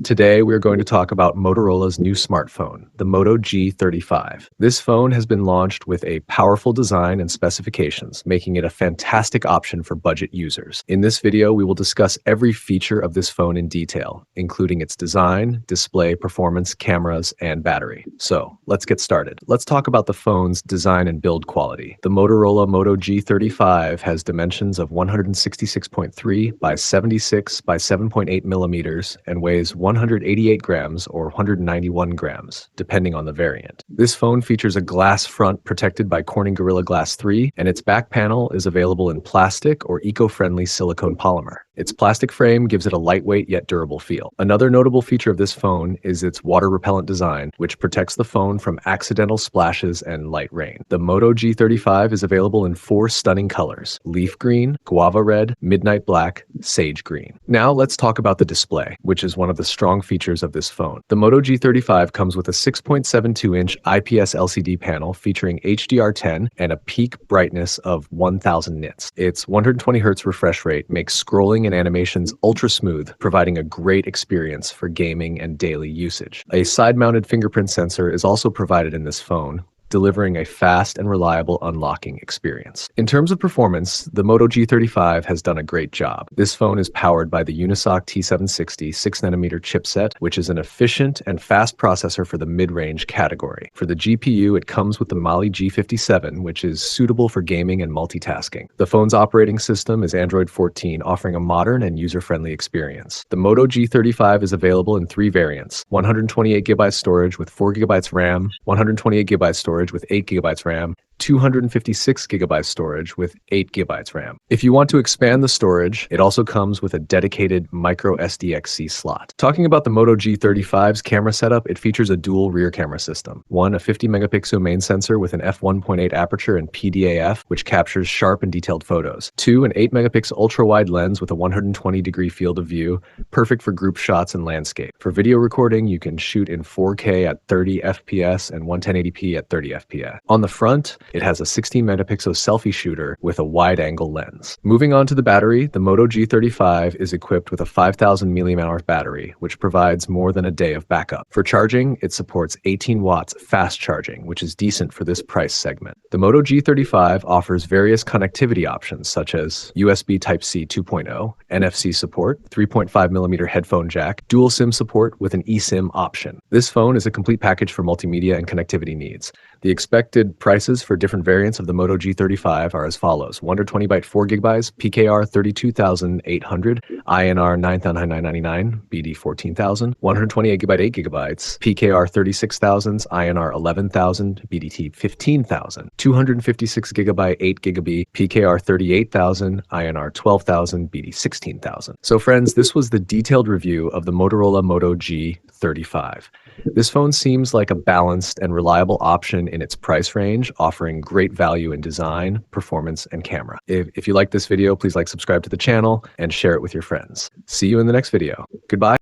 Today, we're going to talk about Motorola's new smartphone, the Moto G35. This phone has been launched with a powerful design and specifications, making it a fantastic option for budget users. In this video, we will discuss every feature of this phone in detail, including its design, display, performance, cameras, and battery. So, let's get started. Let's talk about the phone's design and build quality. The Motorola Moto G35 has dimensions of 166.3 by 76 by 7.8 millimeters and weighs 188 grams or 191 grams, depending on the variant. This phone features a glass front protected by Corning Gorilla Glass 3, and its back panel is available in plastic or eco-friendly silicone polymer. Its plastic frame gives it a lightweight yet durable feel. Another notable feature of this phone is its water-repellent design, which protects the phone from accidental splashes and light rain. The Moto G35 is available in 4 stunning colors: leaf green, guava red, midnight black, sage green. Now let's talk about the display, which is one of the strong features of this phone. The Moto G35 comes with a 6.72-inch IPS LCD panel featuring HDR10 and a peak brightness of 1000 nits. Its 120 Hz refresh rate makes scrolling and animations ultra smooth, providing a great experience for gaming and daily usage. A side-mounted fingerprint sensor is also provided in this phone, delivering a fast and reliable unlocking experience. In terms of performance, the Moto G35 has done a great job. This phone is powered by the Unisoc T760 6nm chipset, which is an efficient and fast processor for the mid-range category. For the GPU, it comes with the Mali G57, which is suitable for gaming and multitasking. The phone's operating system is Android 14, offering a modern and user-friendly experience. The Moto G35 is available in 3 variants: 128GB storage with 4GB RAM, 128GB storage with 8GB RAM, 256GB storage with 8GB RAM. If you want to expand the storage, it also comes with a dedicated micro SDXC slot. Talking about the Moto G35's camera setup, it features a dual rear camera system. One, a 50-megapixel main sensor with an f1.8 aperture and PDAF, which captures sharp and detailed photos. 2, an 8-megapixel ultra-wide lens with a 120-degree field of view, perfect for group shots and landscape. For video recording, you can shoot in 4K at 30 FPS and 1080p at 30 FPS. On the front, it has a 16-megapixel selfie shooter with a wide-angle lens. Moving on to the battery, the Moto G35 is equipped with a 5000 mAh battery, which provides more than a day of backup. For charging, it supports 18 watts fast charging, which is decent for this price segment. The Moto G35 offers various connectivity options such as USB Type-C 2.0, NFC support, 3.5mm headphone jack, dual SIM support with an eSIM option. This phone is a complete package for multimedia and connectivity needs. The expected prices for different variants of the Moto G35 are as follows: 120 4GB, PKR 32,800, INR 9,999, BD 14,000, 128GB 8GB, PKR 36,000, INR 11,000, BDT 15,000, 256GB 8GB, PKR 38,000, INR 12,000, BD 16,000. So friends, this was the detailed review of the Motorola Moto G35. This phone seems like a balanced and reliable option in its price range, offering great value in design, performance, and camera. If you like this video, please subscribe to the channel and share it with your friends. See you in the next video. Goodbye.